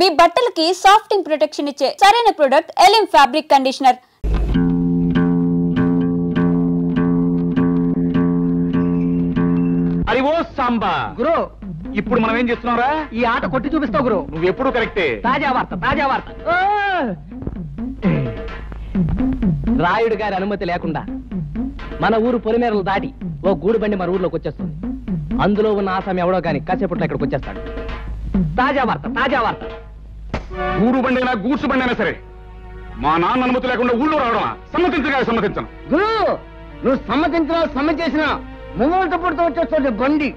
మీ బట్టలకి సాఫ్టింగ్ ప్రొటెక్షన్ ఇచ్చే సరైన ప్రొడక్ట్ ఎలిమ్ ఫ్యాబ్రిక్ కండిషనర్. అరివో సాంబా గురు, ఇప్పుడు మనం ఏం చేస్తున్నావురా? ఈ ఆట కొట్టి చూపిస్తావు గురు. నువ్వు ఎప్పుడు కరెక్టే. తాజా వార్త, తాజా వార్త. రాయుడు గారి అనుమతి లేకుండా మన ఊరు పొలిమేరలు దాటి ఓ గూడు బండి మన ఊర్లోకి వచ్చేస్తుంది. అందులో ఉన్న ఆసామి ఎవడో కానీ కాసేపట్లో ఇక్కడికి వచ్చేస్తాడు. తాజా వార్త, తాజా వార్త. గూడు బండి అయినా గూడ్స్ బండి అయినా సరే మా నాన్న అనుమతి లేకుండా ఊళ్ళో రావడమా? సమ్మతించగా సమ్మతించను. గురు, నువ్వు సమ్మతించినా సమ్మతించినా ముంగోళ్ళతో పుడుతూ వచ్చేస్తుంది బండి.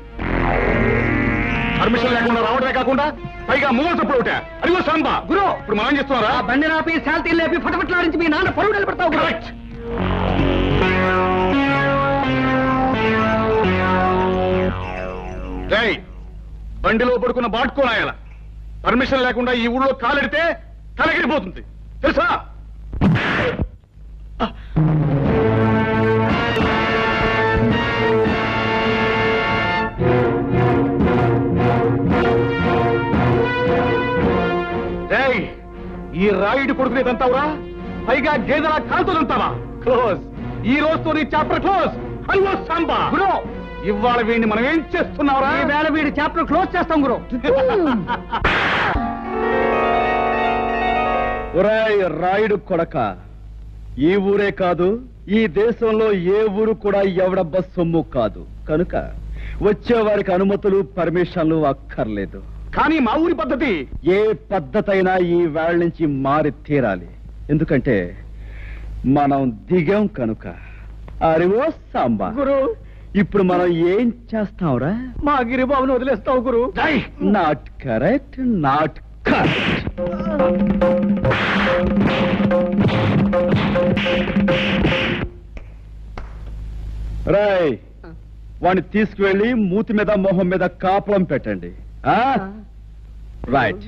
పర్మిషన్ లేకుండా రావడమే కాకుండా పైగా మూగలు తప్పుడు ఒకటే. అదిగో సాంబా గురు, ఇప్పుడు మనం ఏం చేస్తున్నారా? బండి నాపి శాల్తీలు లేపి ఫటఫట్లాడించి మీ నాన్న పరువు నిలబడతావు. కరెక్ట్. బండిలో పడుకున్న బాటుకోనాయాల పర్మిషన్ లేకుండా ఈ ఊళ్ళో కాలెడితే తలగిరిపోతుంది తెలుసా? ఈ రాయుడు కొడుకునేదంతావురా? పైగా గేదెలా కాలుతోదంతావా? క్లోజ్. ఈ రోజుతో నీ చాప్టర్ క్లోజ్. హలో సాంబా. గురు, ఇవాళ వీడిని మనం ఏం చేస్తున్నావురా? ఈ వేళ వీడి చాప్టర్ క్లోజ్ చేస్తాం గురు. ఒరేయ్ రాయుడు కొడక, ఈ ఊరే కాదు ఈ దేశంలో ఏ ఊరు కూడా ఎవడబ్బ సొమ్ము కాదు. కనుక వచ్చేవారికి అనుమతులు పర్మిషన్లు అక్కర్లేదు. కానీ మా ఊరి పద్ధతి ఏ పద్ధతైనా ఈ వేళ నుంచి మారి తీరాలి. ఎందుకంటే మనం దిగాం కనుక. అరివో సాంబా గురు, ఇప్పుడు మనం ఏం చేస్తాంరా? మా గిరిబాబును వదిలేస్తావు గురు. Not correct, not correct. రాయ్, వాడిని తీసుకువెళ్ళి మూతి మీద మొహం మీద కాపురం పెట్టండి. రైట్.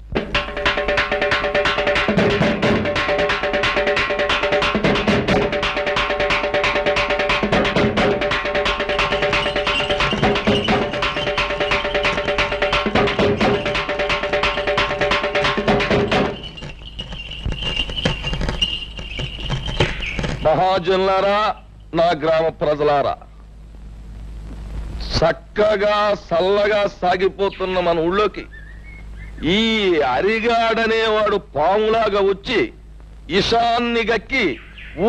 మహాజనులారా, నా గ్రామ ప్రజలారా, చక్కగా చల్లగా సాగిపోతున్న మన ఊళ్ళోకి ఈ అరిగాడనేవాడు పాములాగా వచ్చి ఇషాన్ని గక్కి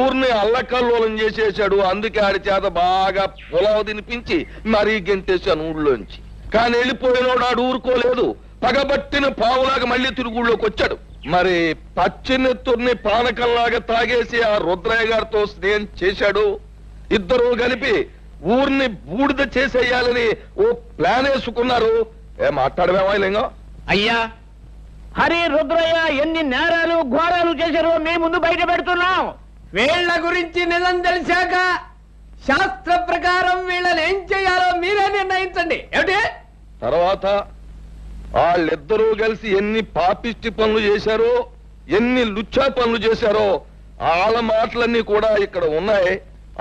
ఊర్ని అల్లకల్లోలం చేసేశాడు. అందుకే ఆడి చేత బాగా పొలావు తినిపించి మరీ గెంటేశాను ఊళ్ళోంచి. కానీ వెళ్ళిపోయినోడు ఆడు ఊరుకోలేదు. పగబట్టిన పావులాగా మళ్ళీ తిరుగుళ్ళోకి వచ్చాడు. మరి పచ్చినెత్తుర్ని పానకంలాగా తాగేసి ఆ రుద్రయ్య గారితో స్నేహం చేశాడు. ఇద్దరు కలిపి ఊరిని బూడిద చేసేయాలని ఓ ప్లాన్ వేసుకున్నారు. మాట్లాడమేమా లింగం? అయ్యా, హరి రుద్రయ్య ఎన్ని నేరాలు ఘోరాలు చేశారో మీ ముందు బయట పెడుతున్నాం. వీళ్ల గురించి నిజం తెలిసాక శాస్త్ర ప్రకారం వీళ్ళని ఏం చేయాలో మీరే నిర్ణయించండి. ఏమిటి? తర్వాత వాళ్ళిద్దరూ కలిసి ఎన్ని పాపిష్టి పనులు చేశారో, ఎన్ని లుచ్చా పనులు చేశారో వాళ్ళ మాటలన్నీ కూడా ఇక్కడ ఉన్నాయి.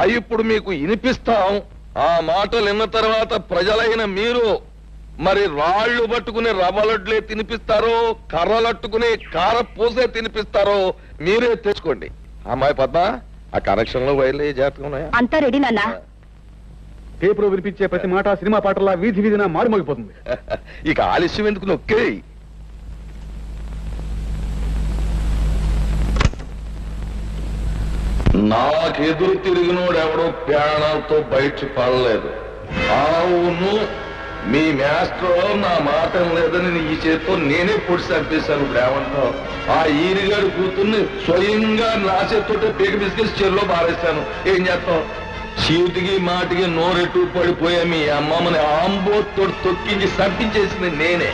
అవి ఇప్పుడు మీకు వినిపిస్తాం. ఆ మాటలు విన్న తర్వాత ప్రజలైన మీరు మరి రాళ్లు పట్టుకుని రవ్వలడ్లే తినిపిస్తారో, కర్రలట్టుకుని కారపూసే తినిపిస్తారో మీరే తెచ్చుకోండి. అమ్మాయి పద్మ, ఆ కనెక్షన్ లో వైర్లు జాగ్రత్తగా ఉన్నాయా? అంతా రెడీ నాన్న. పేపర్ వినిపించే ప్రతి మాట సినిమా పాటలా వీధి వీధిన మారుమోగిపోతుంది. ఇక ఆలస్యం ఎందుకు, నొక్కే. నాకెదురు తిరిగినోడు ఎవడో ప్రాణాలతో బయట పడలేదు. అవును, మీ మాస్టర్ నా మాట లేదని ఈ చేతితో నేనే పొడి చంపేశాను. ఇప్పుడు ఏమంటావు? ఆ ఈరిగాడు కూతుర్ని స్వయంగా నా చేతితో పీక బిస్కెట్స్ చెరులో బారేశాను. ఏం చేస్తావు? చీటికి మాటికి నోరెట్టు పడిపోయా మీ అమ్మమ్మని ఆంబోతో తొక్కించి చంపించేసింది నేనే.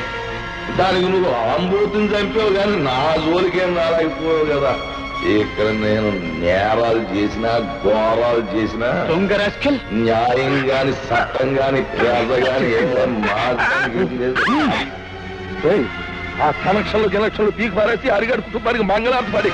దానికి నువ్వు ఆంబోతుని చంపావు కానీ నా జోలికేం రాలేకపోయావు కదా. ఇక్కడ నేను నేరాలు చేసినా ఘోరాలు చేసినా న్యాయం గాని చట్టం గాని పేద గాని ఆ కనెక్షన్లు కనెక్షన్లు పీకి పారేసి అరిగడు కుటుంబానికి మంగళార్తి పడి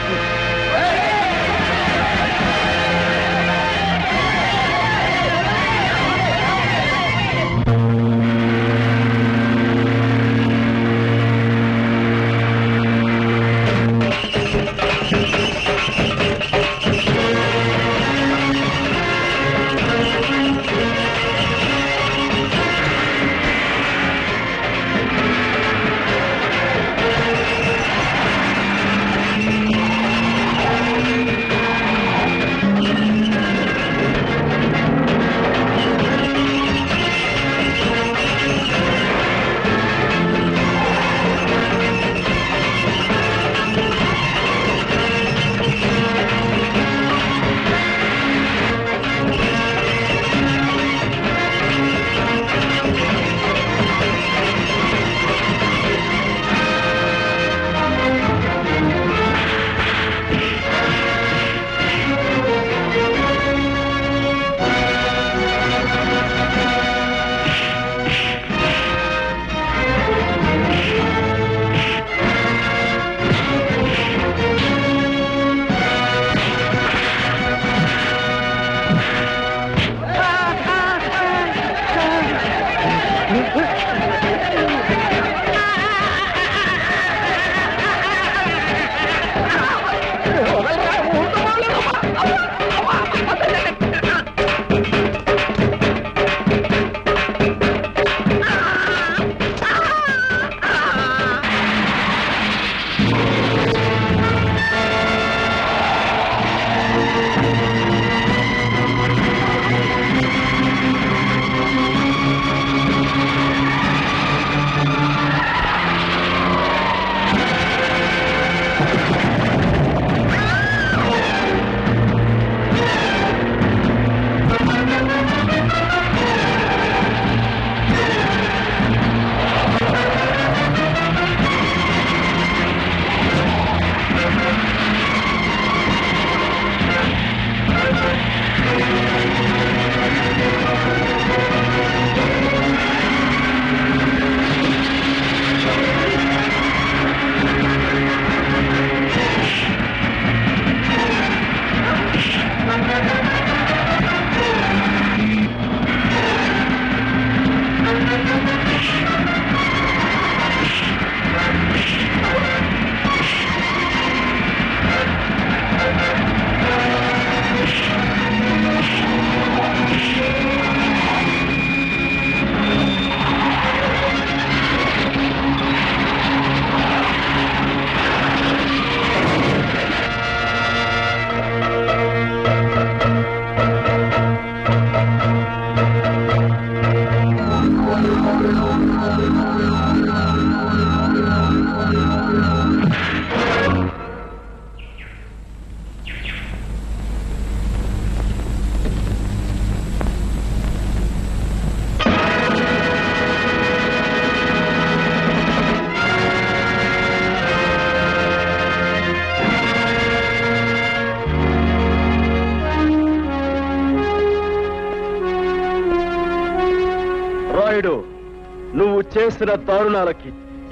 చేసిన దారుణాలకి,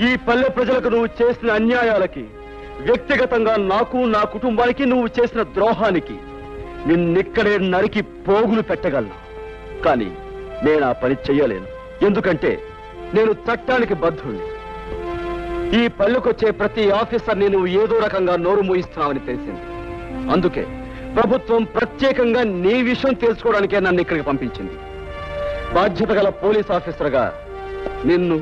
ఈ పల్లె ప్రజలకు నువ్వు చేసిన అన్యాయాలకి, వ్యక్తిగతంగా నాకు నా కుటుంబానికి నువ్వు చేసిన ద్రోహానికి నిన్నిక్కడే నరికి పోగులు పెట్టగలను. కానీ నేను ఆ పని చెయ్యలేను. ఎందుకంటే నేను చట్టానికి బద్ధుణ్ణి. ఈ పల్లెకొచ్చే ప్రతి ఆఫీసర్ని నువ్వు ఏదో రకంగా నోరు మూయిస్తున్నావని తెలిసింది. అందుకే ప్రభుత్వం ప్రత్యేకంగా నీ విషయం తెలుసుకోవడానికే నన్ను ఇక్కడికి పంపించింది. బాధ్యత గల పోలీస్ ఆఫీసర్గా నిన్ను,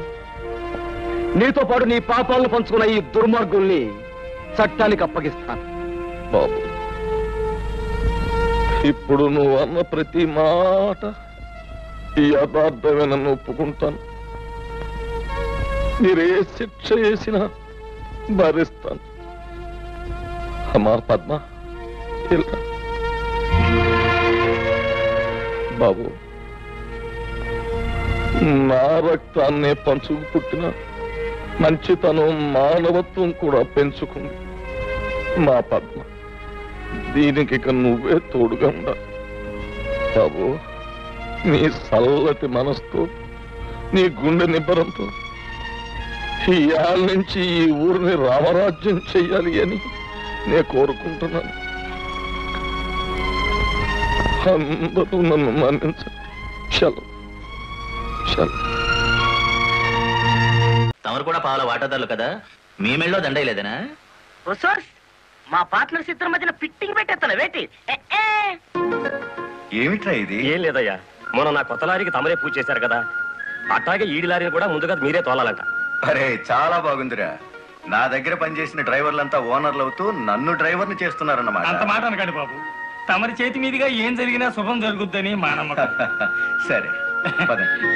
నీతో పాటు నీ పాపాలను పంచుకున్న ఈ దుర్మార్గుల్ని చట్టానికి అప్పగిస్తాను. బాబు, ఇప్పుడు నువ్వు అన్న ప్రతి మాట ఈ యథార్థమేనని ఒప్పుకుంటాను. మీరే శిక్ష చేసినా భరిస్తాను. అమ్మా పద్మ, ఇలా బాబు, నా రక్తాన్నే పంచుకు పుట్టిన మంచితనం, మానవత్వం కూడా పెంచుకుంది మా పద్మ. దీనికి ఇక నువ్వే తోడుగా ఉండాలి బాబు. నీ చల్లటి మనసుతో, నీ గుండె నిబ్బరంతో ఈ ఏళ్ళ నుంచి ఈ ఊరిని రామరాజ్యం చెయ్యాలి అని నేను కోరుకుంటున్నాను. అందరూ నన్ను మన్నించండి. చలో చలో. తమరు కూడా పాల వాటాదారులు కదా, మీ మెళ్ళో దండయలేదనా? మా పార్ట్నర్స్ ఇద్దరి మధ్యన ఫిట్టింగ్ పెట్టేస్తాను వేటి. ఏమిట్రా ఇది? ఏం లేదయ్యా, మొన్న నా కొత్త లారీకి తమరే పూజ చేశారు కదా, అట్లాగే ఈడి లారీని కూడా ముందుగా మీరే తోలాలంట. అరే చాలా బాగుందిరా. నా దగ్గర పనిచేసిన డ్రైవర్లంతా ఓనర్లు అవుతూ నన్ను డ్రైవర్ని చేస్తున్నారన్నమాట. అంత మాట అనకండి బాబు, తమరి చేతి మీదుగా ఏం జరిగినా శుభం జరుగుద్దని మా నమ్మకం. సరే పదండి.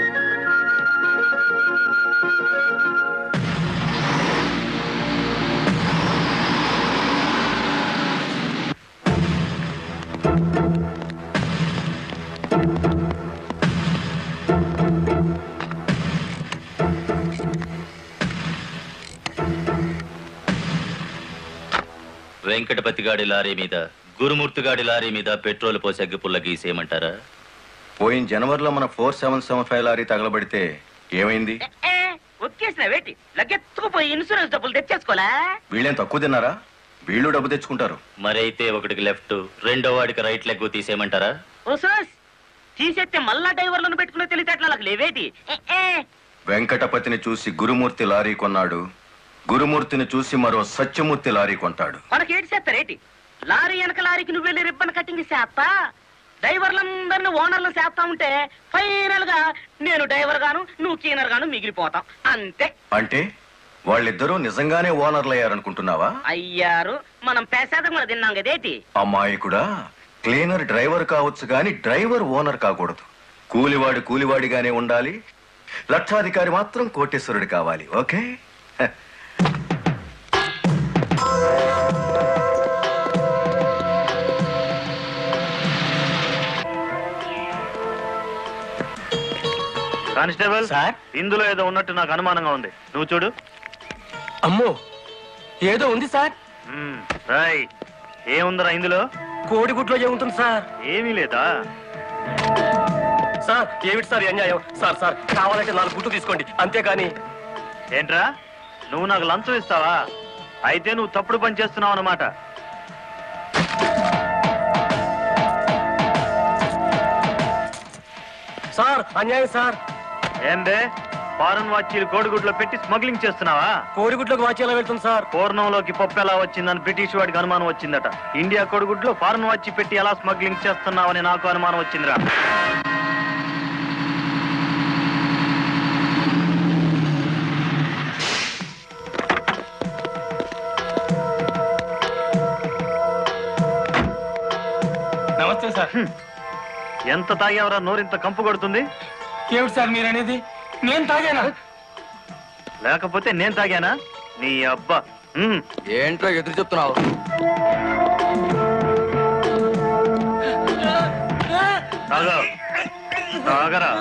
వెంకటపతి గాడి లారీ మీద, గురుమూర్తి గాడి లారీ మీద పెట్రోల్ పోసి అగ్గిపుల్ల గీసేయమంటారా? పోయిన జనవరిలో మన 4775 లారీ తగలబడితే ఏమైంది? ఒక్కేసిన వేటి లగ్గెత్తుకుపోయి ఇన్సూరెన్స్ డబ్బులు తెచ్చేసుకోలే. వీళ్ళేం తక్కువ తిన్నారా? వీళ్ళు డబ్బు తెచ్చుకుంటారు. మరైతే ఒకటికి లెఫ్ట్, రెండో వాడికి రైట్ లెగ్ తీసేయమంటారా? ఓ సోస్, తీసేస్తే మళ్ళా డ్రైవర్లను పెట్టుకునే తెలివితేటలు లేవేటి. వెంకటపతిని చూసి గురుమూర్తి లారీ కొన్నాడు, గురుమూర్తిని చూసి మరో సత్యమూర్తి లారీ కొంటాడు. మనకేటి చేస్తారేటి? లారీ వెనక లారీకి నువ్వు వెళ్ళి రిబ్బన్ కట్టింగ్ చేస్తా, డ్రైవర్లందరినీ ఓనర్లు చేస్తా ఉంటే ఫైనల్ గా నేను డ్రైవర్ గాను నువ్వు క్లీనర్ గాను మిగిలిపోతాం అంతే. అంటే వాళ్ళిద్దరూ నిజంగానే ఓనర్లు అయ్యారనుకుంటున్నావా? అయ్యారు, మనం పేసాదం కూడా తిన్నాం కదేటి. అమ్మాయి కూడా క్లీనర్ డ్రైవర్ కావచ్చు గాని డ్రైవర్ ఓనర్ కాకూడదు. కూలివాడు కూలివాడిగానే ఉండాలి, లక్షాధికారి మాత్రం కోటేశ్వరుడు కావాలి. ఓకే? కానిస్టేబుల్ సార్, ఇందులో ఏదో ఉన్నట్టు నాకు అనుమానంగా ఉంది, నువ్వు చూడు. అమ్మో, ఏదో ఉంది సార్. రైట్. ఏముందరా ఇందులో? కోడిగుడ్లో ఏముంటుంది సార్? ఏమీ లేదా సార్? ఏమిటి సార్ అన్యాయం? సార్ సార్, కావాలంటే 4 గుడ్లు తీసుకోండి, అంతేకాని. ఏంట్రా, నువ్వు నాకు లంచం ఇస్తావా? అయితే నువ్వు తప్పుడు పని చేస్తున్నావు అన్నమాట. సార్ అన్యాయం సార్. ఏందే, ఫారెన్ వాచీలు కోడిగుడ్లో పెట్టి స్మగ్లింగ్ చేస్తున్నావా? కోడిగుడ్లోకి వాచి ఎలా వెళ్తుంది సార్? పూర్ణంలోకి పప్పు ఎలా వచ్చిందని బ్రిటిష్ వాడికి అనుమానం వచ్చిందట. ఇండియా కోడిగుడ్లో ఫారెన్ వాచి పెట్టి ఎలా స్మగ్లింగ్ చేస్తున్నావని నాకు అనుమానం వచ్చిందిరా. నమస్తే సార్. ఎంత తాగేవరా నోరింత కంపు కొడుతుంది? ఏమిటి సార్ మీరు అనేది? నేను తాగానా? లేకపోతే నేను తాగానా? నీ అబ్బా. ఏంట్రా ఎదురు చెప్తున్నావు? తాగరా.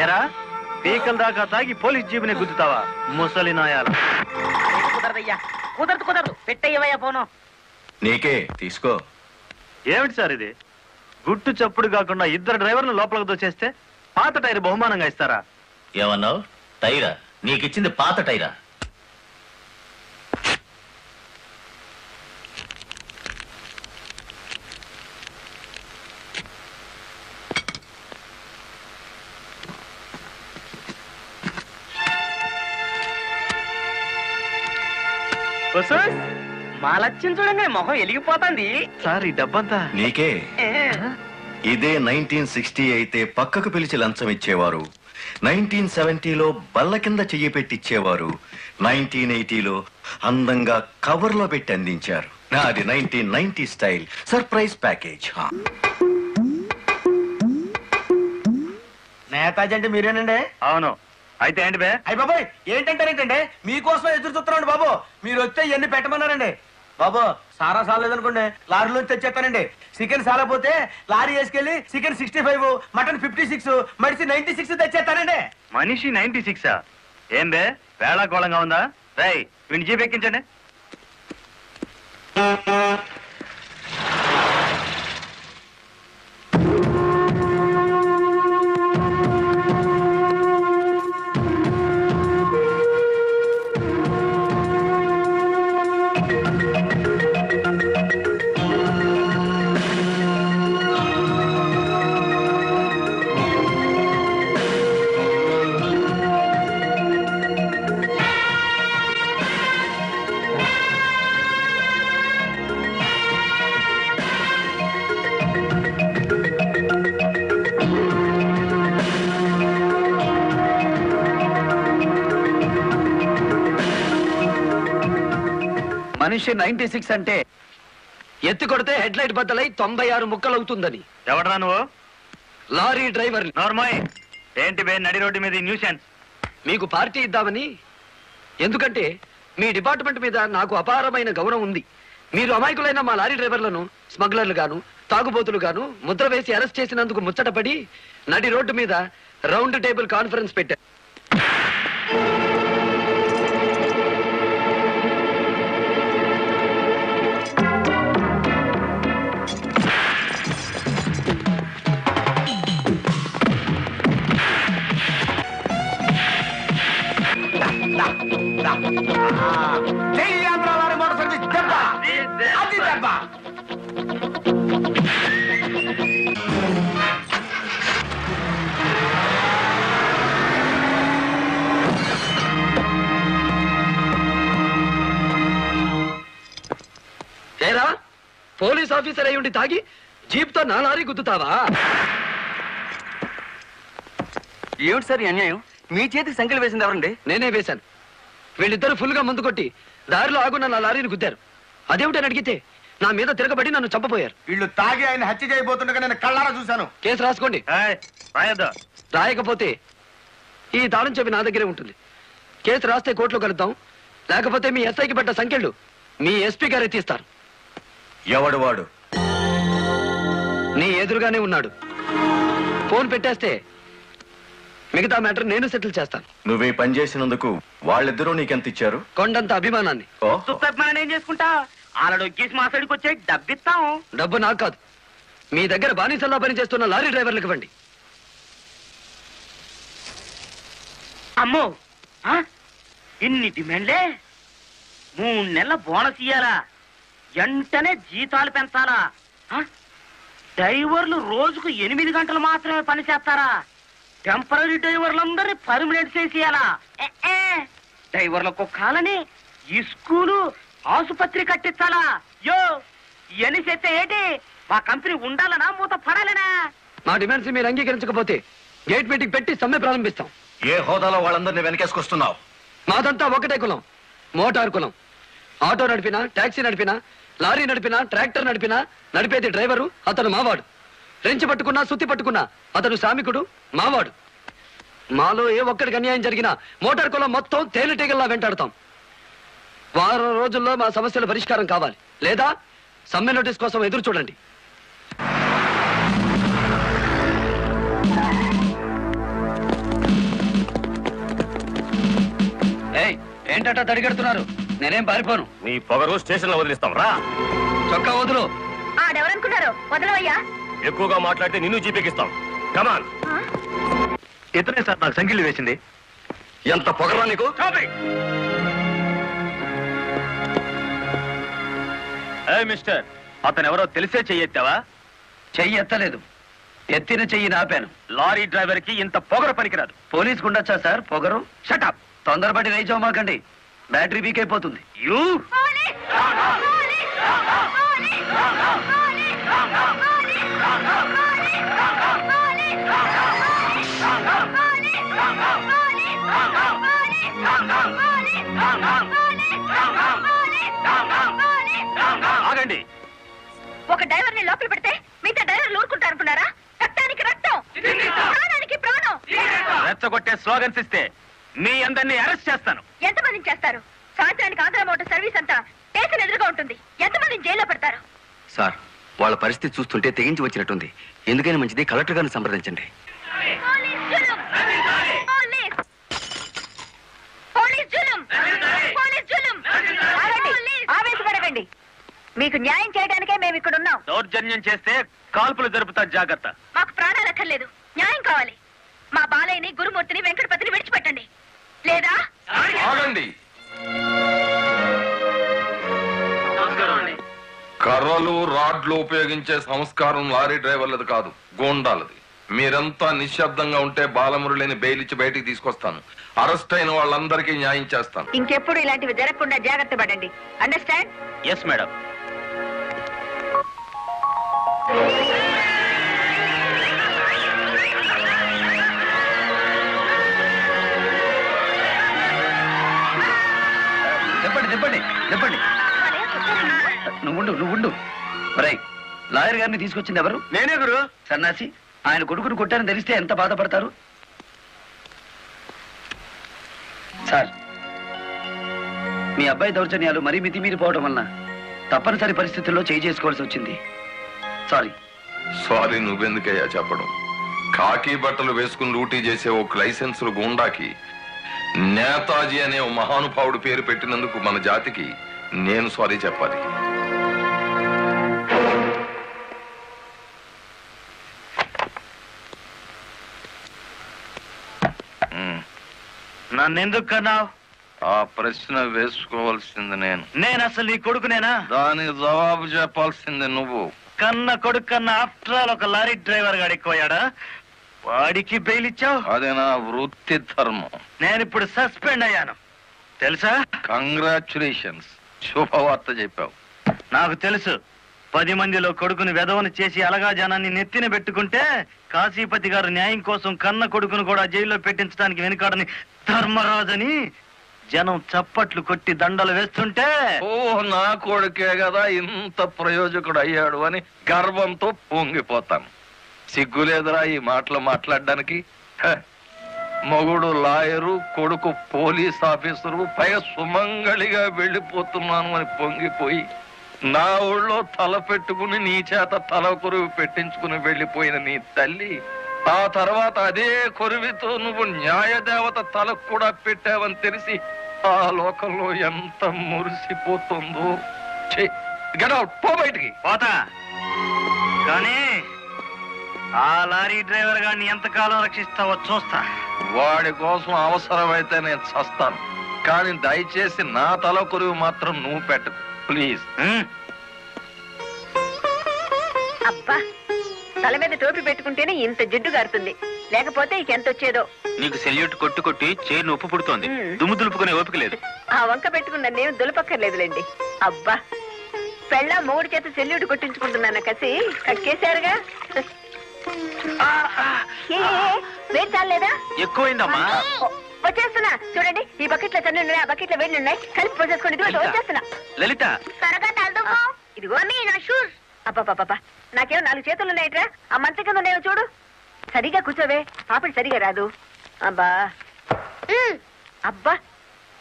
ఏరా, పీక పీకల దాకా తాగి పోలీస్ జీబుని గుద్దుతావా ముసలి నాయాల? కుదరదయ్యా, కుదరదు పెట్టయ్యవయ్యా పోను. నీకే తీసుకో. ఏమిటి సార్ ఇది? గుట్టు చప్పుడు కాకుండా ఇద్దరు డ్రైవర్లు లోపలికి దోచేస్తే పాత టైర్ బహుమానంగా ఇస్తారా? ఏమన్నావు? టైరా? నీకిచ్చింది పాత టైరా? మా లక్ష్యం చూడండి, మొహం వెలిగిపోతుంది. సార్ ఈ డబ్బంతా నీకే. ఇదే 1960 అయితే పక్కకు పిలిచి లంచం ఇచ్చేవారు. 1970లో బల్ల కింద చెయ్యి పెట్టిచ్చేవారు. 1980లో అందంగా కవర్లో పెట్టి అందించారు. నాది 1990 స్టైల్ సర్ప్రైజ్ ప్యాకేజ్. నేతాజీ అంటే మీరేనండి? అవును. అయితే ఏంటి బే? అయ్య బాబోయ్, ఏంటంటారేంటండి? మీకోసం ఎదురు చూస్తున్నాండి బాబు. మీరు వచ్చే ఇవన్నీ పెట్టమన్నారండి బాబు. సారా సాలేదనుకోండి, లారీలో తెచ్చేస్తానండి. చికెన్ సాలపోతే లారీ వేసుకెళ్ళి చికెన్ 65, మటన్ 56, మడిసి 96 తెచ్చేస్తానండి. మనిషి 96? ఏం బే వేళాకోళంగా ఉందా? రై వీడిని జీప్ ఎక్కించండి. మనిషి 96 అంటే ఎత్తి కొడితే హెడ్ లైట్ బద్దలై 96 ముక్కలు అవుతుందని. ఎవడరా నువ్వు? Lorry driver. నార్మల్. ఏంటి బే నడి రోడ్డు మీద న్యూసెన్స్? మీకు పార్టీ ఇద్దామని. ఎందుకంటే మీ డిపార్ట్మెంట్ మీద నాకు అపారమైన గౌరవం ఉంది. మీరు అమాయకులైన మా లారీ డ్రైవర్లను స్మగ్లర్లు గాను తాగుబోతులు గాను ముద్ర వేసి అరెస్ట్ చేసినందుకు ముచ్చటపడి నడి రోడ్డు మీద రౌండ్ టేబుల్ కాన్ఫరెన్స్ పెట్టారు. ఏరా, పోలీస్ ఆఫీసర్ అయి ఉండి తాగి జీప్తో నా లారీ గుద్దుతావా? ఏమిటి సార్ ఈ అన్యాయం? మీ చేతికి సంఖ్యలు వేసింది ఎవరండి? నేనే వేశాను. వీళ్ళిద్దరు ఫుల్ గా ముందు కొట్టి దారిలో ఆగున్న నా లారీని గుద్దారు. అదేమిటని అడిగితే నా మీద తిరగబడి నన్ను చంపపోయారు. వీళ్ళు తాగి ఆయన హత్య చేయబోతుండగా నేను కళ్ళారా చూశాను. కేసు రాసుకోండి. రాయకపోతే ఈ తాళం చెవి నా దగ్గరే ఉంటుంది. కేసు రాస్తే కోర్టులో కలుద్దాం, లేకపోతే మీ ఎస్ఐకి పడ్డ సంఖ్యలు మీ ఎస్పీ గారే తీస్తారు. ఎవడు వాడు? నీ ఎదురుగానే ఉన్నాడు. ఫోన్ పెట్టేస్తే మిగతా మ్యాటర్ నేను సెటిల్ చేస్తాను. నువ్వే పని చేసినందుకు వాళ్ళిద్దరూ నీకెంత ఇచ్చారు? కొండంత అభిమానాన్ని. సుప్రభానం ఏం చేసుకుంటా? ఆలడొగ్గేసి మా సైడ్కి వచ్చే డబ్బిస్తాం. డబ్బు నాకు కాదు, మీ దగ్గర బానిసల్లా పని చేస్తున్న లారీ డ్రైవర్లకు ఇవ్వండి. అమ్మో, ఇన్ని డిమాండ్లే? 3 నెలల బోనస్ ఇయ్యాలా? వెంటనే జీతాలు పెంచాలా? డ్రైవర్లు రోజుకు 8 గంటలు మాత్రమే పని చేస్తారా? టెంపరీ డ్రైవర్లందరినీ పర్మనెంట్ చేసేయాలా? డ్రైవర్లకు కాలని ఈ స్కూలు ఆసుపత్రి కట్టించాలా? యో ఇవన్నీ చేస్తే ఏంటి? మా కంపెనీ ఉండాలనా మూత పడాలనా? మా డిమాండ్స్ మీరు అంగీకరించకపోతే గేట్ మీటింగ్ పెట్టి సమ్మె ప్రారంభిస్తాం. ఏ హోదాలో వాళ్ళందరినీ వెనకేసుకొస్తున్నావు? మాదంతా ఒకటే కులం, మోటార్ కులం. ఆటో నడిపినా, టాక్సీ నడిపినా, లారీ నడిపినా, ట్రాక్టర్ నడిపినా నడిపేది డ్రైవరు, అతను మావాడు. రెంచి పట్టుకున్నా, సుత్తి పట్టుకున్నా అతను శ్రామికుడు, మావాడు. మాలో ఏ ఒక్కడికి అన్యాయం జరిగినా మోటార్ కులం మొత్తం తేనెటీగల్లా వెంటాడతాం. వారం రోజుల్లో మా సమస్యల పరిష్కారం కావాలి, లేదా సమ్మె నోటీస్ కోసం ఎదురు చూడండి. ఏంటట తడిగడుతున్నారు? నేనేం పారిపోను. నీ పొగరు స్టేషన్ లో వదిలిస్తాం రా. చొక్కా వదులు. ఆడెవరనుకున్నారు? వదలవయ్యా. ఎక్కువగా మాట్లాడితే నిన్ను జీపేకిస్తాం. కమాన్. ఇతనే సార్ నాకు సంఖ్యలు వేసింది. ఎంత పొగరా నీకు? మిస్టర్, అతను ఎవరో తెలిసే చెయ్యెత్తావా? చెయ్యి ఎత్తలేదు, ఎత్తిన చెయ్యి నాపాను. లారీ డ్రైవర్ కి ఇంత పొగరు పనికిరాదు. పోలీస్ ఉండొచ్చా సార్ పొగరు? షటప్. తొందరపడి రైచోమాకండి, బ్యాటరీ వీక్ అయిపోతుంది. యూ ఆగండి. ఒక డ్రైవర్ ని లోపల పెడితే మిగతా డ్రైవర్లు ఊరుకుంటారు అనుకున్నారా? రక్తానికి రక్తం, ప్రాణానికి ప్రాణం. రెచ్చగొట్టే స్లోగన్స్ ఇస్తే మీ అందరినీ అరెస్ట్ చేస్తాను. ఎంతమందిని చేస్తారు? సాయంత్రానికి ఆంధ్ర మోటార్ సర్వీస్ అంతా స్టేషన్ ఎదురుగా ఉంటుంది. ఎంతమందిని జైల్లో పెడతారు? సార్, వాళ్ళ పరిస్థితి చూస్తుంటే తెగించి వచ్చినట్టుంది. ఎందుకైనా మంచిది కలెక్టర్ గారిని సంప్రదించండి. ఆవేశపడకండి. మీకు న్యాయం చేయడానికే మేము ఇక్కడ ఉన్నాం. దౌర్జన్యం చేస్తే కాల్పులు జరుపుతారు, జాగ్రత్త. మాకు ప్రాణాలు అక్కర్లేదు, న్యాయం కావాలి. మా బాలయ్యని, గురుమూర్తిని, వెంకటపతిని విడిచిపెట్టండి, లేదా ఆగండి. కర్రలు రాడ్లు ఉపయోగించే సంస్కారం లారీ డ్రైవర్లది కాదు, గోండాలది. మీరంతా నిశ్శబ్దంగా ఉంటే బాలమురళిని బెయిలిచ్చి బయటికి తీసుకొస్తాను. అరెస్ట్ అయిన వాళ్ళందరికీ న్యాయం చేస్తాను. ఇంకెప్పుడు ఇలాంటివి జరగకుండా జాగ్రత్త పడండి. అండర్స్టాండ్? Yes madam. చెప్పండి చెప్పండి చెప్పండి. నువ్వుండు. రై, లాయర్ గారిని తీసుకొచ్చింది ఎవరు? నేనే గురు. సన్నాసి, ఆయన కొడుకును కొట్టారని తెలిస్తే ఎంత బాధపడతారు? సార్, మీ అబ్బాయి దౌర్జన్యాలు మరీ మితిమీరిపోవడం వలన తప్పనిసరి పరిస్థితుల్లో చేయి చేసుకోవాల్సి వచ్చింది. సారీ నువ్వెందుకయ్యా చెప్పడం? కాకి బట్టలు వేసుకుని డ్యూటీ చేసే ఒక లైసెన్సులు గుండాకి నేతాజీ అనే ఓ మహానుభావుడు పేరు పెట్టినందుకు మన జాతికి నేను సారీ చెప్పాలి. నన్నెందుకు కన్నావు? ఆ ప్రశ్న వేసుకోవాల్సింది నేను అసలు నీ కొడుకునేనా? దానికి జవాబు చెప్పాల్సింది నువ్వు. కన్న కొడుకు కన్నా ఆఫ్టర్ ఆల్ ఒక లారీ డ్రైవర్ గాడు ఎక్కువయ్యాడా? వాడికి బెయిల్ ఇచ్చావు? అదే నా వృత్తి ధర్మం. నేనిప్పుడు సస్పెండ్ అయ్యాను తెలుసా? కంగ్రాచులేషన్స్, శుభవార్త చెప్పావు. నాకు తెలుసు, 10 మందిలో కొడుకుని వెధవను చేసి అలగా జనాన్ని నెత్తిన పెట్టుకుంటే కాశీపతి గారు న్యాయం కోసం కన్న కొడుకును కూడా జైల్లో పెట్టించడానికి వెనుకాడని ధర్మరాజని జనం చప్పట్లు కొట్టి దండలు వేస్తుంటే, ఓ నా కొడుకే కదా ఇంత ప్రయోజకుడు అయ్యాడు అని గర్వంతో పొంగిపోతాను. సిగ్గులేదురా ఈ మాటలు మాట్లాడడానికి? మొగుడు లాయరు, కొడుకు పోలీస్ ఆఫీసరు, పైగా సుమంగళిగా వెళ్ళిపోతున్నాను అని పొంగిపోయి నా ఊళ్ళో తల పెట్టుకుని నీ చేత తల కొరువు పెట్టించుకుని వెళ్ళిపోయిన నీ తల్లి ఆ తర్వాత అదే కొరువితో నువ్వు న్యాయదేవత తలకు కూడా పెట్టావని తెలిసి ఆ లోకంలో ఎంత మురిసిపోతుందో. పో బయటికి. పోతా, కానీ ఆ లారీ డ్రైవర్ గారిని ఎంతకాలం రక్షిస్తావో చూస్తా. వాడి కోసం అవసరమైతే నేను చస్తాను, కానీ దయచేసి నా తల కొరువు మాత్రం నువ్వు పెట్టకు ప్లీజ్. అబ్బా, తల మీద టోపీ పెట్టుకుంటేనే ఇంత జిడ్డు గారుతుంది, లేకపోతే ఇకెంత వచ్చేదో. నీకు సెల్యూట్ కొట్టు కొట్టి చేరు ఉప్పు పుడుతోంది, దుమ్ము దులుపుకునే ఓపిక లేదు. ఆ వంక పెట్టుకున్న నేను దులపక్కర్లేదులేండి. అబ్బా, పెళ్ళ 3 చేత సెల్యూట్ కొట్టించుకుంటున్నాను కసి కక్కేశారుగా. వేడి చాలేదా? ఎక్కువైందమ్మా. వచ్చేస్తున్నా చూడండి, ఈ బకెట్లో తన్ను ఉన్నాయి, ఆ బకెట్లో వేడి ఉన్నాయి, కలిపి పోసేసుకోండి. వచ్చేస్తున్నా. లలిత, త్వరగా తలదుకో. ఇదిగో నా షూస్. అబ్బా, నాకేమో 4 చేతులు ఉన్నాయిట్రా, ఆ మంచం కింద ఉన్నాయో చూడు. సరిగా కూర్చోవే, పాపడి సరిగా రాదు. అబ్బా,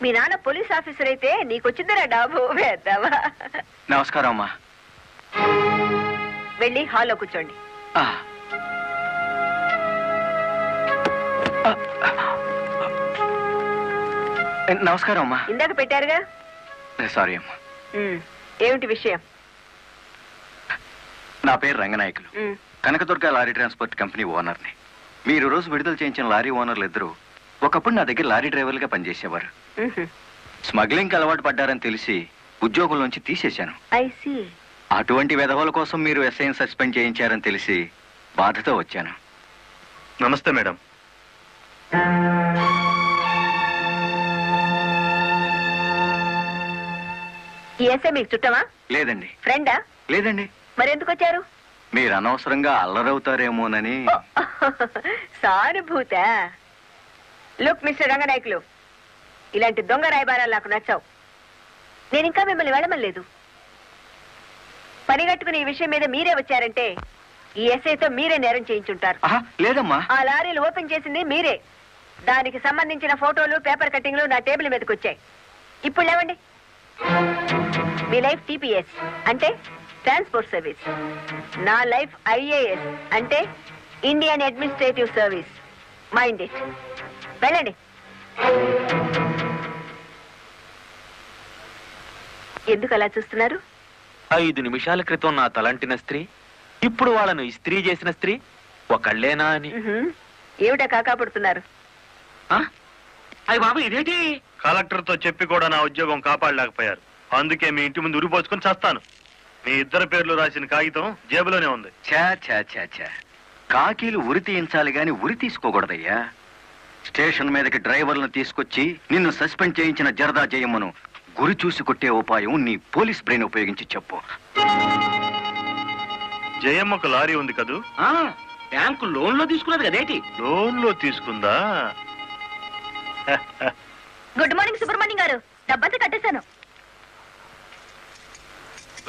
మీ నాన్న పోలీస్ ఆఫీసర్ అయితే నీకొచ్చిందిరా డాబు వేద్దావా? నమస్కారం అమ్మా. వెళ్ళి హాల్లో కూర్చోండి. నమస్కారం అమ్మా. ఇందాక పెట్టారుగా. సారీ అమ్మా. ఏమిటి విషయం? నా పేరు Ranganayakulu, Kanakadurga lorry transport company ఓనర్ని. మీరు రోజు విడుదల చేయించిన లారీ ఓనర్లు ఇద్దరు ఒకప్పుడు నా దగ్గర లారీ డ్రైవర్లుగా పనిచేసేవారు. స్మగ్లింగ్ అలవాటు పడ్డారని తెలిసి ఉద్యోగం నుంచి తీసేశాను. అటువంటి వెధవల కోసం మీరు ఎస్ఐని సస్పెండ్ చేయించారని తెలిసి బాధతో వచ్చాను. నమస్తే మేడం. ఈ ఎస్ఐ మీకు చుట్టమా? లేదండి. ఫ్రెండా? లేదండి. మరెందుకు వచ్చారు? మీరు అనవసరంగా అల్లరవుతారేమోనని. సానుభూత. లుక్ మిస్టర్ రంగనాయకులు, ఇలాంటి దొంగ రాయబారాలు నాకు నచ్చావు. నేను ఇంకా మిమ్మల్ని వెళ్ళమలేదు. పనిగట్టుకుని ఈ విషయం మీద మీరే వచ్చారంటే ఈ ఎస్ఐతో మీరే నేరం చేయించుంటారు. లేదమ్మా. ఆ లారీలు ఓపెన్ చేసింది మీరే. దానికి సంబంధించిన ఫోటోలు, పేపర్ కట్టింగ్లు నా టేబుల్ మీదకి వచ్చాయి. ఇప్పుడు లేవండి. మీ లైఫ్ టీపీఎస్ అంటే ట్రాన్స్పోర్ట్ సర్వీస్, నా లైఫ్ ఐఏఎస్ అంటే Indian administrative service. Mind it. వెళ్ళండి. ఎందుకు అలా చూస్తున్నారు? 5 నిమిషాల క్రితం నా తలంటిన స్త్రీ ఇప్పుడు వాళ్ళను ఇస్త్రీ చేసిన స్త్రీ ఒకళ్ళేనా అని. ఏమిటా కాకాపడుతున్నారు? అయ్య బాబు, ఇదేంటి? కలెక్టర్ తో చెప్పి కూడా నా ఉద్యోగం కాపాడలేకపోయారు. అందుకే మీ ఇంటి ముందు ఉరిపోసుకొని చేస్తాను. మీ ఇద్దరు పేర్లు రాసిన కాగితం జేబులోనే ఉంది. కాకీలు ఉరి తీయించాలి గాని ఉరి తీసుకోకూడదయ్యా. స్టేషన్ మీదకి డ్రైవర్లను తీసుకొచ్చి నిన్ను సస్పెండ్ చేయించిన జరదా జయమ్మను గురి చూసి కొట్టే ఉపాయం నీ పోలీస్ బ్రెయిన్ ఉపయోగించి చెప్పు. జయమ్మకు లారీ ఉంది కదూ? బ్యాంకు లోన్ లో తీసుకున్నది కదేటి? లోన్ లో తీసుకుందా? గుడ్ మార్నింగ్ సుబ్రహ్మణ్యం గారు, డబ్బంతా కట్టేశాను.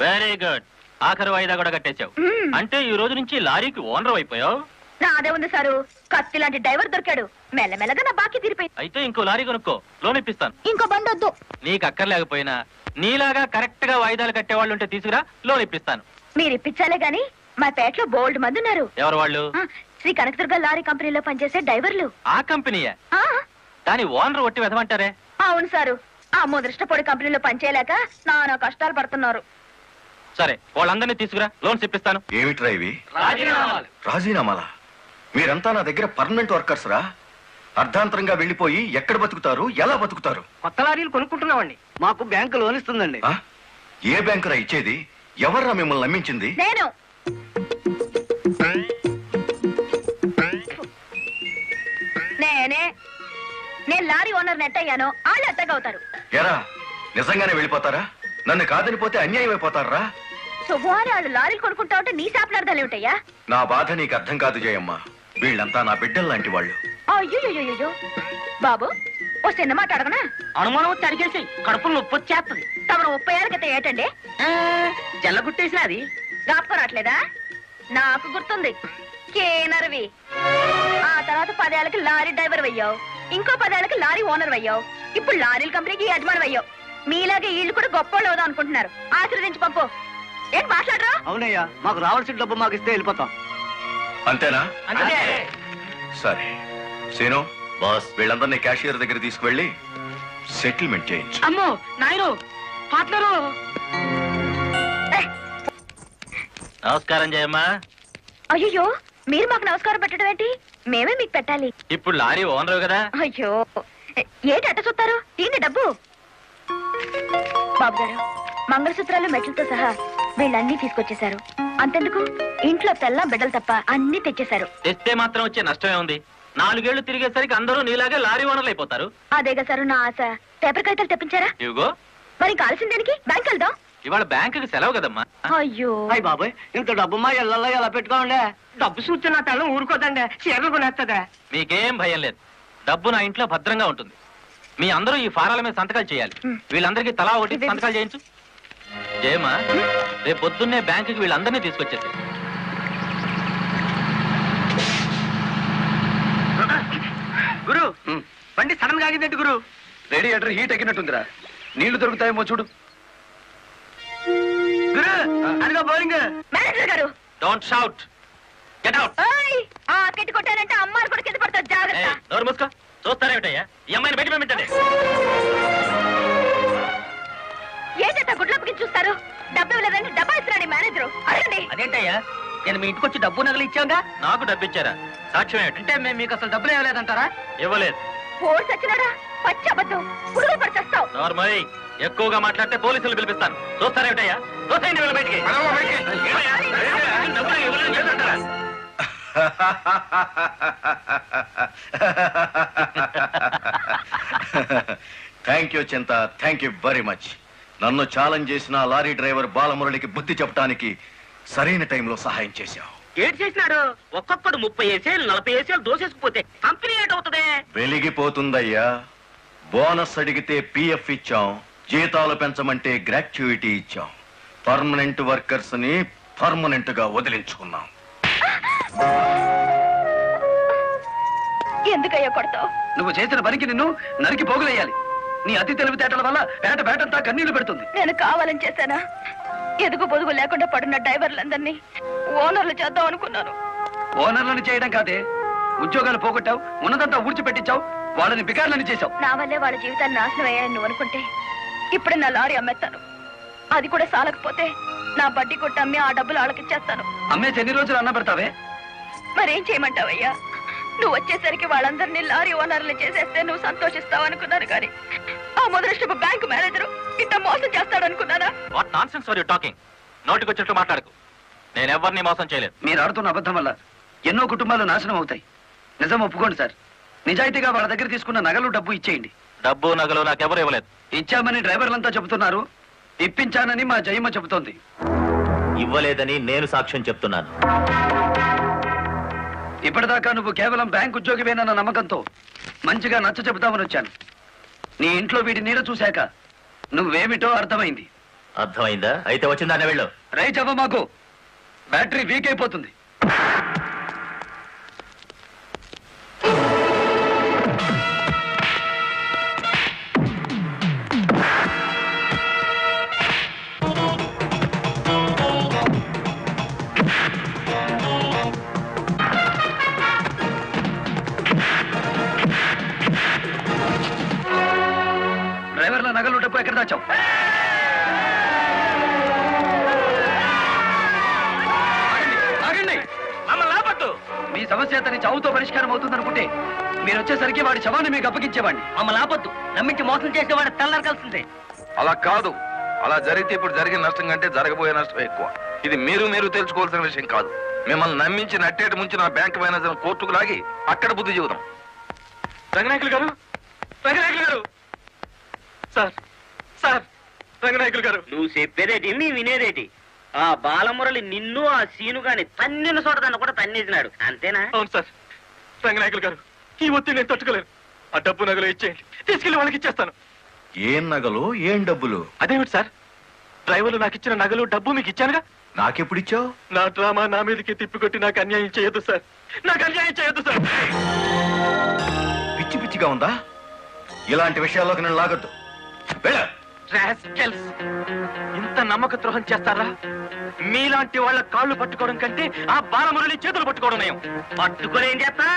Very good. ఆఖరి వాయిదా కూడా కట్టేశావు. అంటే ఈ రోజు నుంచి లారీకి ఓనర్ అయిపోయావు. నాదే ఉంది సారు, కత్తి లాంటి డ్రైవర్ దొరికాడు. మెల్లమెల్లగా నా బాకీ తీరిపోయింది. అయితే ఇంకో లారీ కొనుక్కో, లోన్ ఇప్పిస్తాను. ఇంకో బండి వద్దు. నీకు అక్కర్లేకపోయినా నీలాగా కరెక్ట్ గా వాయిదాలు కట్టేవాళ్ళు ఉంటే తీసుకురా, లోన్ ఇప్పిస్తాను. మీరు ఇప్పించాలే గాని మా పేటలో బోల్డ్ మంది ఉన్నారు. ఎవరు వాళ్ళు? శ్రీ కనకదుర్గ లారీ కంపెనీలో పనిచేసే డ్రైవర్లు. ఆ కంపెనీయే? దాని ఓనర్ ఒట్టి వెదమంటారే? అవును సారు, ఆ ముదృష్టపొడి కంపెనీలో పనిచేయలేక నానా కష్టాలు పడుతున్నారు. సరే, వాళ్ళందరినీ తీసుకురా, లోన్స్ ఇప్పిస్తాను. ఏమిట్రా ఇవి? రాజీనామాలా? మీరంతా నా దగ్గర పర్మనెంట్ వర్కర్స్ రా. అర్ధాంతరంగా వెళ్ళిపోయి ఎక్కడ బతుకుతారు, ఎలా బతుకుతారు? కొత్త లారీలు కొనుక్కుంటున్నామండి. మాకు బ్యాంకు లోన్ ఇస్తుందండి. ఏ బ్యాంకురా ఇచ్చేది? ఎవర్రా మిమ్మల్ని నమ్మించింది? నేను. నేను లారీ ఓనర్ నెట్ అయ్యాను, వాళ్ళు ఎత్తగవుతారు. ఎరా, నిజంగానే వెళ్ళిపోతారా? నన్ను కాదని పోతే అన్యాయం అయిపోతారా? శుభవారి వాళ్ళు లారీలు కొనుక్కుంటా ఉంటే నీ శాపలార్థాలు ఏమిటయ్యా? నా బాధ నీకు అర్థం కాదు జయమ్మ. వీళ్ళంతా నా బిడ్డలు లాంటి వాళ్ళు. అయ్యో బాబు, ఓ చిన్న మాట అడగనా? అనుమానం వచ్చి అడిగేసి కడుపులు నొప్పి వచ్చేస్తుంది. తమరు 30 ఏళ్ళ క్రితం ఏటండి జల్లగుట్టేసిన అది జ్ఞాపకం రావట్లేదా? నాకు గుర్తుంది, కేనర్వి. ఆ తర్వాత 10 ఏళ్ళకి లారీ డ్రైవర్ అయ్యావు, ఇంకో 10 ఏళ్ళకి లారీ ఓనర్ అయ్యావు, ఇప్పుడు లారీల కంపెనీకి యజమాని అయ్యావు. మీలాగే వీళ్ళు కూడా గొప్పోళ్ళు అవుదాం అనుకుంటున్నారు. ఆశీర్వదించి పంపు. ఏం మాట్లాడరా? అవునయ్యా, మాకు రావాల్సిన డబ్బు మాకు ఇస్తే వెళ్ళిపోతాం. అంతేనా? అంతే. సరే సీను బాస్, వీళ్ళందరినీ క్యాషియర్ దగ్గర తీసుకువెళ్ళి సెటిల్మెంట్ చేయించు. అమ్మో నాయను, పార్ట్నరు. నమస్కారం జయమ్మ. అయ్యో, మీరు మాకు నమస్కారం పెట్టడం ఏంటి? మేమే మీకు పెట్టాలి. ఇప్పుడు లారీ ఓనరు కదా. అయ్యో, ఏంటి అట్ట చూస్తారు? దీన్ని డబ్బు. బాబు గారు, మంగళసూత్రాలు మెట్లతో సహా వీళ్ళన్నీ తీసుకొచ్చేశారు. అంతెందుకు, ఇంట్లో తెల్ల బిడ్డలు తప్ప అన్ని తెచ్చేశారు. తెస్తే మాత్రం వచ్చే నష్టమే ఉంది. 4 ఏళ్లు తిరిగేసరికి అందరూ నీలాగే లారీ ఓనర్లు అయిపోతారు. అదేగా సారు నా ఆశ. పేపర్ కాగితాలు తెప్పించారా? ఇవిగో. మరి కాల్సిన దానికి బ్యాంక్ వెళ్దాం. ఇవాళ బ్యాంకుకి సెలవు కదమ్మా. అయ్యో అయ్యి బాబాయ్, ఇంత డబ్బు మా ఇళ్లలో ఎలా పెట్టుకోండి? డబ్బు చూస్తే నా తల్లం ఊరుకోదండి, చీరలు కొనేస్తుందా? మీకేం భయం లేదు, డబ్బు నా ఇంట్లో భద్రంగా ఉంటుంది. మీ అందరూ ఈ ఫారాల మీద సంతకాలు చేయాలి. వీళ్ళందరికీ తలా ఒకటి సంతకాలు చేయించు. జయమ్మా, రేపు పొద్దున్నే బ్యాంకుకి వీళ్ళందరినీ తీసుకొచ్చేసి. గురు, బండి సడన్ గా ఆగిందేంటి గురు? Radiator heat ఎక్కినట్టుందిరా. నీళ్లు దొరుకుతాయేమో చూడు. గురు, అదిగో బౌలింగ్. మేనేజర్ గారు, డోంట్ షౌట్, గెట్ అవుట్. ఆ కెట్టి కొట్టారంటే అమ్మారు కూడా కింద పడతారు, జాగ్రత్త. నోరు మూసుకో. చూస్తారేమిటయ్యా ఈ అమ్మాయిని బయట పంపించండి. ఏంటంటే గుడ్లప్పకి చూస్తారు? డబ్బు ఇవ్వలేదండి, డబ్బా ఇస్తున్నాడు మేనేజరు. అడగండి. అదేంటయ్యా, నేను మీ ఇంటికి వచ్చి డబ్బు నగలు ఇచ్చాగా? నాకు డబ్బు ఇచ్చారా? సాక్ష్యం ఏమిటి? అంటే మేము మీకు అసలు డబ్బులు ఇవ్వలేదంటారా? ఇవ్వలేదు. పోర్స్ వచ్చినాడా? పచ్చి అబద్ధం. పురుగులు పడిచేస్తావు. నార్మల్ ఎక్కువగా మాట్లాడితే పోలీసులు పిలిపిస్తాను. చూస్తారేమిటయ్యా? చూస్తాయండి వీళ్ళ బయటికి. థ్యాంక్ యూ చింత, థ్యాంక్ యూ వెరీ మచ్. నన్ను ఛాలెంజ్ చేసిన లారీ డ్రైవర్ బాలమురళికి బుద్ధి చెప్పడానికి సరైన టైంలో సహాయం చేశావు. ఏడు చేసినాడు? ఒక్కొక్కడు 30 ఏసేలు 40 ఏసేలు దోసేసుకుపోతే కంపెనీ ఏటవుతుంది? వెలిగిపోతుందయ్యా. బోనస్ అడిగితే పిఎఫ్ ఇచ్చాం, జీతాలు పెంచమంటే గ్రాట్యుయిటీ ఇచ్చాం. పర్మనెంట్ వర్కర్స్ ని పర్మనెంట్ గా వదిలించుకున్నాం. ఎందుకయ్యా కొడతావు? నువ్వు చేసిన పనికి నిన్ను నరికి పోగులేయాలి. నీ అతి తెలివితేటల వల్ల బేటంతా కన్నీళ్లు పెడుతుంది. నేను కావాలని చేశానా? ఎదుగు పొదుగు లేకుండా పడున్న డ్రైవర్లందరినీ ఓనర్లు చేద్దాం అనుకున్నాను. ఓనర్లను చేయడం కాదే, ఉద్యోగాలు పోగొట్టావు, ఉన్నదంతా ఊడ్చిపెట్టించావు, వాళ్ళని బికార్లని చేశావు. నా వల్లే వాళ్ళ జీవితాన్ని నాశనం అయ్యాయని నువ్వు అనుకుంటే ఇప్పుడే నా లారీ అమ్మేస్తాను. అది కూడా సాలకపోతే నా బడ్డీ కొట్టి అమ్మి ఆ డబ్బులు వాళ్ళకిచ్చేస్తాను. అమ్మేసి ఎన్ని రోజులు అన్న పెడతావే? మరేం చేయమంటావయ్యా? నువ్వు వచ్చేసరికి వాళ్ళందరినీ లారీ ఓనర్లు చేసేస్తే నువ్వు సంతోషిస్తావు అనుకున్నాను, కానీ ఆ మొదలష్టపు బ్యాంకు మేనేజరు ఇంత మోసం చేస్తాడు అనుకున్నానా? What nonsense are you talking? నోటికి వచ్చినట్లు మాట్లాడకు. నేను ఎవరిని మోసం చేయలేదు. మీరు ఆడుతున్న అబద్ధం వల్ల ఎన్నో కుటుంబాలు నాశనం అవుతాయి. నిజం ఒప్పుకోండి సార్. నిజాయితీగా వాళ్ళ దగ్గర తీసుకున్న నగలు డబ్బు ఇచ్చేయండి. డబ్బు నగలు నాకెవరు ఇవ్వలేదు. ఇచ్చామని డ్రైవర్లంతా చెబుతున్నారు, ఇప్పించానని మా జయమ్మ చెబుతోంది. ఇవ్వలేదని నేను సాక్ష్యం చెప్తున్నాను. ఇప్పటిదాకా నువ్వు కేవలం బ్యాంక్ ఉద్యోగివేనన్న నమ్మకంతో మంచిగా నచ్చ చెబుతామని వచ్చాను. నీ ఇంట్లో వీడి నీడ చూశాక నువ్వేమిటో అర్థమైంది. అర్థమైందా? అయితే వచ్చిందానే వెళ్ళు. రైట్ అవ్వ, మాకు బ్యాటరీ వీక్ అయిపోతుంది. డ్రైవర్ల నగలు డబ్బు ఎక్కడ దాచావు? మీ సమస్య అతని చావుతో పరిష్కారం అవుతుందనుకుంటే మీరు వచ్చేసరికి వాడి శవాన్ని మీకు అప్పగించేవాడిని. మమ్మల్ని ఆపొద్దు. నమ్మించి మోసం చేసేవాడు తెల్లారకాల్సిందే. అలా కాదు. అలా జరిగితే ఇప్పుడు జరిగిన నష్టం కంటే జరగబోయే నష్టం ఎక్కువ. ఇది మీరు తెలుసుకోవాల్సిన విషయం కాదు. మిమ్మల్ని నమ్మించి నట్టేటి ముంచి నా బ్యాంక్ మేనేజర్ కోర్టుకు లాగి అక్కడ బుద్ధి చెబుదాం. రంగనాయకులు గారు, రంగనాయకులు గారు, సార్ రంగనాయకులు గారు. నువ్వు చెప్పేదేటి నీ వినేదేటి? ఆ బాలమురళి నిన్ను ఆ సీను గాని తన్నిన చోటదాన్ని కూడా తన్నేసినాడు, అంతేనా? అవును సార్. రంగనాయకులు గారు, ఈ ఒత్తిడి నేను తట్టుకోలేను. ఆ డబ్బు నగలు ఇచ్చేయండి, తీసుకెళ్లి వాళ్ళకి ఇచ్చేస్తాను. ఏం నగలు, ఏం డబ్బులు? అదేమిటి సార్, డ్రైవర్లు నాకు ఇచ్చిన నగలు డబ్బు మీకు ఇచ్చానుగా. నాకెప్పుడు ఇచ్చావు? నా డ్రామా నా మీదకి తిప్పికొట్టి నాకు అన్యాయం చేయొద్దు సార్. నాకు అన్యాయం చేయొద్దు సార్. పిచ్చి పిచ్చిగా ఉందా? ఇలాంటి విషయాల్లోకి నేను లాగొద్దు. ఇంత నమ్మక ద్రోహం చేస్తారా? మీలాంటి వాళ్ళ కాళ్ళు పట్టుకోవడం కంటే ఆ బాలమురళి చేతులు పట్టుకోవడం నయం. పట్టుకొని ఏం చేస్తా?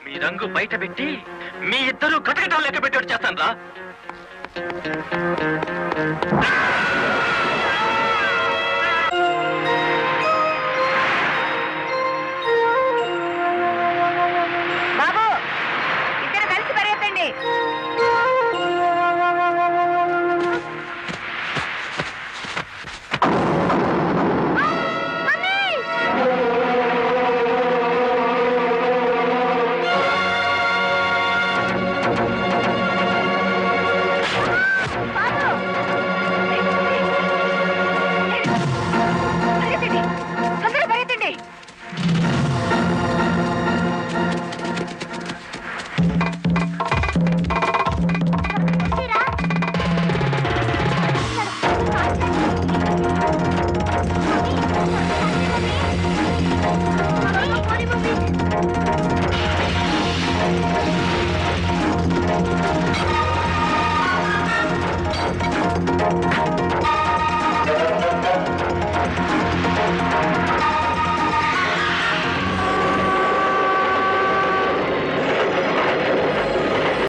మీ రంగు బయట పెట్టి మీ ఇద్దరు కటకటాలు లెక్క పెట్టేట్టు చేస్తాను రా.